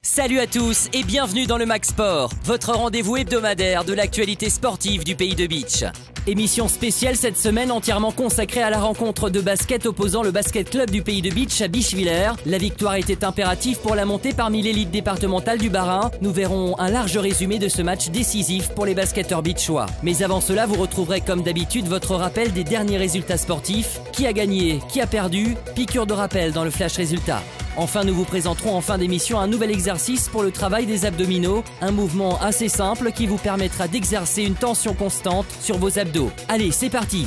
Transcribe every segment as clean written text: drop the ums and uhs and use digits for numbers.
Salut à tous et bienvenue dans le Max Sport, votre rendez-vous hebdomadaire de l'actualité sportive du pays de Beach. Émission spéciale cette semaine entièrement consacrée à la rencontre de basket opposant le basket club du pays de Beach à Bischwiller. La victoire était impérative pour la montée parmi l'élite départementale du Bas-Rhin. Nous verrons un large résumé de ce match décisif pour les basketteurs beachois. Mais avant cela, vous retrouverez comme d'habitude votre rappel des derniers résultats sportifs. Qui a gagné, qui a perdu, piqûre de rappel dans le flash résultat. Enfin, nous vous présenterons en fin d'émission un nouvel exercice pour le travail des abdominaux, un mouvement assez simple qui vous permettra d'exercer une tension constante sur vos abdos. Allez, c'est parti!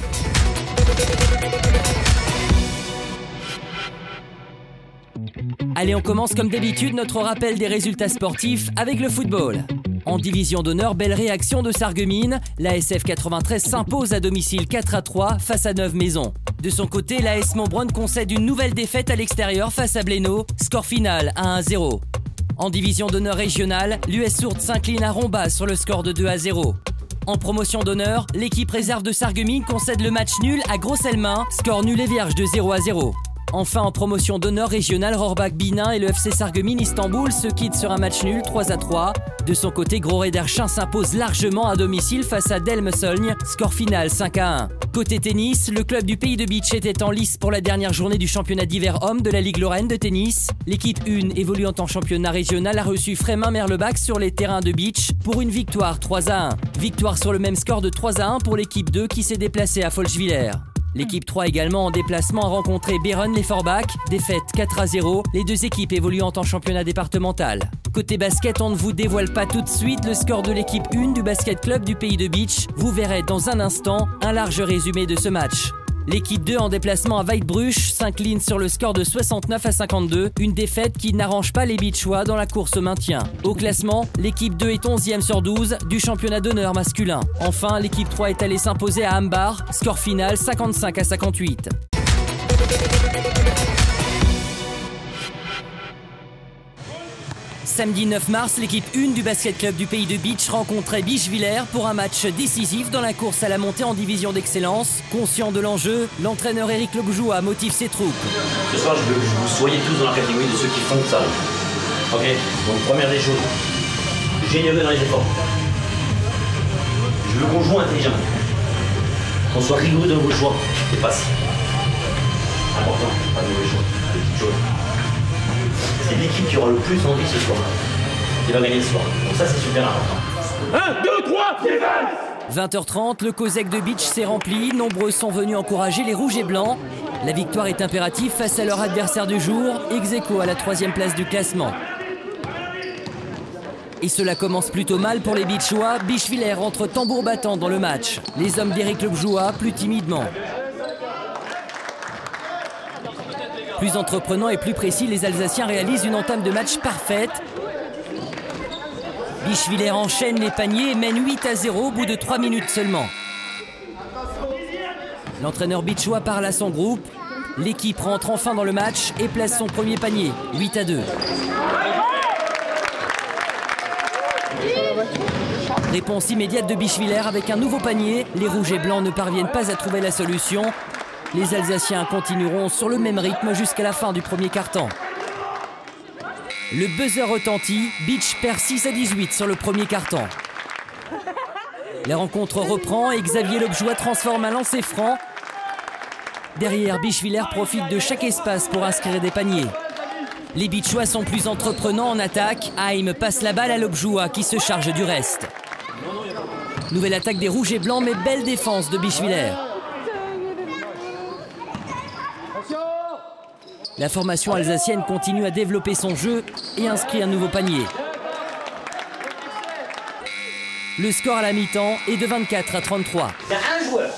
Allez, on commence comme d'habitude notre rappel des résultats sportifs avec le football. En division d'honneur, belle réaction de Sarreguemines. L'ASF 93 s'impose à domicile 4-3 face à Neuve-Maisons. De son côté, l'AS Montbronn concède une nouvelle défaite à l'extérieur face à Blénaud. Score final à 1-0. En division d'honneur régionale, l'US Sourde s'incline à Rombas sur le score de 2-0. En promotion d'honneur, l'équipe réserve de Sarreguemines concède le match nul à Gros-Selmain. Score nul et vierge de 0-0. Enfin, en promotion d'honneur régionale, Rohrbach-Binin et le FC Sarreguemines Istanbul se quittent sur un match nul 3-3. De son côté, Gros-Rederchin s'impose largement à domicile face à Delme-Solgne, score final 5-1. Côté tennis, le club du pays de Beach était en lice pour la dernière journée du championnat d'hiver homme de la Ligue Lorraine de tennis. L'équipe 1, évoluant en championnat régional, a reçu Frémin-Merlebach sur les terrains de Beach pour une victoire 3-1. Victoire sur le même score de 3-1 pour l'équipe 2 qui s'est déplacée à Folschwiller. L'équipe 3 également en déplacement a rencontré Béronne-les-Forbach, défaite 4-0, les deux équipes évoluant en championnat départemental. Côté basket, on ne vous dévoile pas tout de suite le score de l'équipe 1 du basket club du pays de Beach. Vous verrez dans un instant un large résumé de ce match. L'équipe 2 en déplacement à Weidbruch s'incline sur le score de 69-52, une défaite qui n'arrange pas les Beachois dans la course au maintien. Au classement, l'équipe 2 est 11e sur 12 du championnat d'honneur masculin. Enfin, l'équipe 3 est allée s'imposer à Ambar, score final 55-58. Samedi 9 mars, l'équipe 1 du basket club du pays de Beach rencontrait Bischwiller pour un match décisif dans la course à la montée en division d'excellence. Conscient de l'enjeu, l'entraîneur Éric Lobjoua motive ses troupes. Ce soir, je veux que vous soyez tous dans la catégorie de ceux qui font ça. Ok, donc première des choses, généreux dans les efforts. Je veux qu'on joue intelligemment. Qu'on soit rigoureux dans vos choix. C'est pas si important, pas de mauvais choix, des petites choses. C'est l'équipe qui aura le plus envie ce soir, qui va gagner ce soir. Donc ça, c'est super important. 1, 2, 3, défense! 20h30, le COSEC de Beach s'est rempli. Nombreux sont venus encourager les rouges et blancs. La victoire est impérative face à leur adversaire du jour, ex-aequo à la 3e place du classement. Et cela commence plutôt mal pour les Beachois. Bischwiller entre tambour battant dans le match. Les hommes d'Éric Lobjoua plus timidement. Plus entreprenant et plus précis, les Alsaciens réalisent une entame de match parfaite. Bischwiller enchaîne les paniers et mène 8-0 au bout de 3 minutes seulement. L'entraîneur beachois parle à son groupe. L'équipe rentre enfin dans le match et place son premier panier, 8-2. Réponse immédiate de Bischwiller avec un nouveau panier. Les rouges et blancs ne parviennent pas à trouver la solution. Les Alsaciens continueront sur le même rythme jusqu'à la fin du premier quart-temps. Le buzzer retentit, Beach perd 6-18 sur le premier quart-temps. La rencontre reprend et Xavier Lobjoua transforme un lancer franc. Derrière, Bischwiller profite de chaque espace pour inscrire des paniers. Les Beachois sont plus entreprenants en attaque. Haim passe la balle à Lobjoua qui se charge du reste. Nouvelle attaque des rouges et blancs, mais belle défense de Bischwiller. La formation alsacienne continue à développer son jeu et inscrit un nouveau panier. Le score à la mi-temps est de 24-33. Il y a un joueur.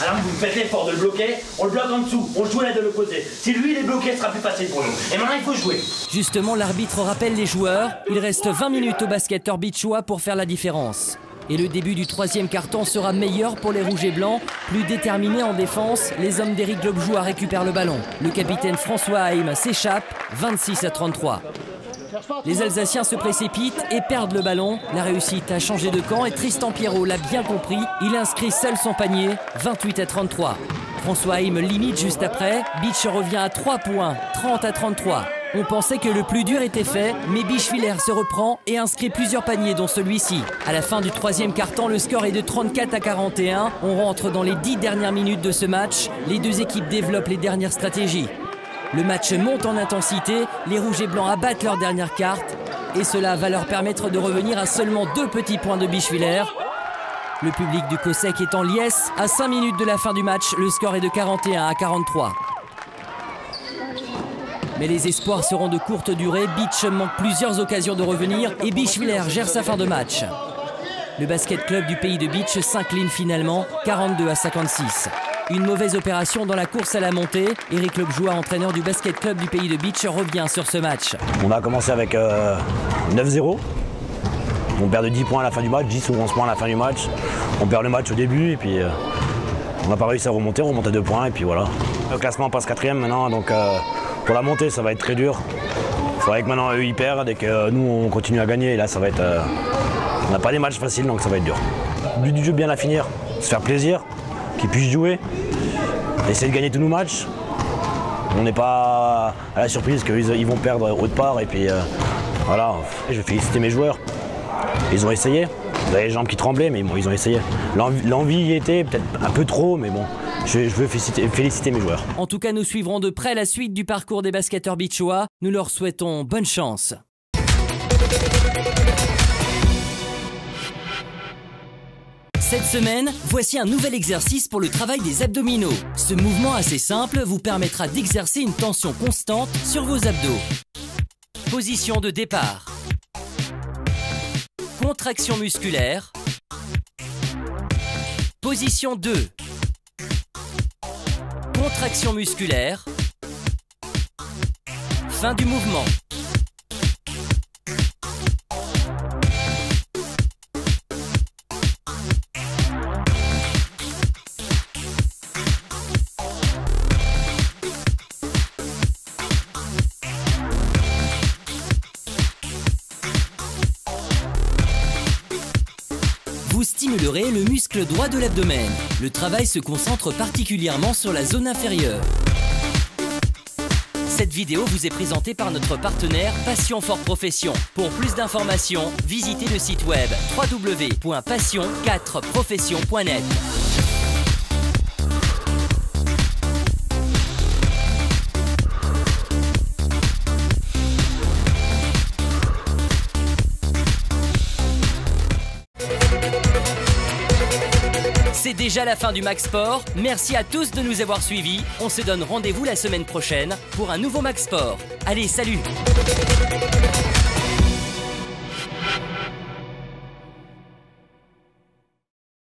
Alors vous faites l'effort de le bloquer, on le bloque en dessous, on joue là de l'opposé. Si lui il est bloqué, ce sera plus facile pour nous. Et maintenant il faut jouer. Justement, l'arbitre rappelle les joueurs. Il reste 20 minutes au basketteur beachois pour faire la différence. Et le début du troisième quart-temps sera meilleur pour les rouges et blancs. Plus déterminés en défense, les hommes d'Éric Lobjoua récupèrent le ballon. Le capitaine François Haim s'échappe, 26-33. Les Alsaciens se précipitent et perdent le ballon. La réussite a changé de camp et Tristan Pierrot l'a bien compris. Il inscrit seul son panier, 28-33. François Haim limite juste après. Bitsch revient à 3 points, 30-33. On pensait que le plus dur était fait, mais Bischwiller se reprend et inscrit plusieurs paniers, dont celui-ci. À la fin du troisième quart-temps, le score est de 34-41. On rentre dans les 10 dernières minutes de ce match. Les deux équipes développent les dernières stratégies. Le match monte en intensité, les rouges et blancs abattent leur dernière carte. Et cela va leur permettre de revenir à seulement 2 petits points de Bischwiller. Le public du COSEC est en liesse. À 5 minutes de la fin du match, le score est de 41-43. Mais les espoirs seront de courte durée. Bitsch manque plusieurs occasions de revenir et Bischwiller gère sa fin de match. Le basket club du pays de Bitsch s'incline finalement 42-56. Une mauvaise opération dans la course à la montée. Éric Lobjoua, entraîneur du basket club du pays de Bitsch, revient sur ce match. On a commencé avec 9-0. On perd de 10 points à la fin du match, 10 ou 11 points à la fin du match. On perd le match au début et puis on n'a pas réussi à remonter, on remonte à 2 points et puis voilà. Le classement passe 4e maintenant, donc pour la montée ça va être très dur. Il faudrait que maintenant eux ils perdent et que nous on continue à gagner et là ça va être... on n'a pas des matchs faciles donc ça va être dur. Le but du jeu bien la finir, se faire plaisir, qu'ils puissent jouer, essayer de gagner tous nos matchs. On n'est pas à la surprise qu'ils vont perdre autre part et puis voilà. Je vais féliciter mes joueurs. Ils ont essayé. Vous avez les jambes qui tremblaient, mais bon, ils ont essayé. L'envie y était, peut-être un peu trop, mais bon, je veux féliciter mes joueurs. En tout cas, nous suivrons de près la suite du parcours des basketteurs bitchois. Nous leur souhaitons bonne chance. Cette semaine, voici un nouvel exercice pour le travail des abdominaux. Ce mouvement assez simple vous permettra d'exercer une tension constante sur vos abdos. Position de départ. Contraction musculaire. Position 2. Contraction musculaire. Fin du mouvement. Vous stimulerez le muscle droit de l'abdomen. Le travail se concentre particulièrement sur la zone inférieure. Cette vidéo vous est présentée par notre partenaire Passion for Profession. Pour plus d'informations, visitez le site web www.passion4profession.net. C'est déjà la fin du Max Sport. Merci à tous de nous avoir suivis. On se donne rendez-vous la semaine prochaine pour un nouveau Max Sport. Allez, salut!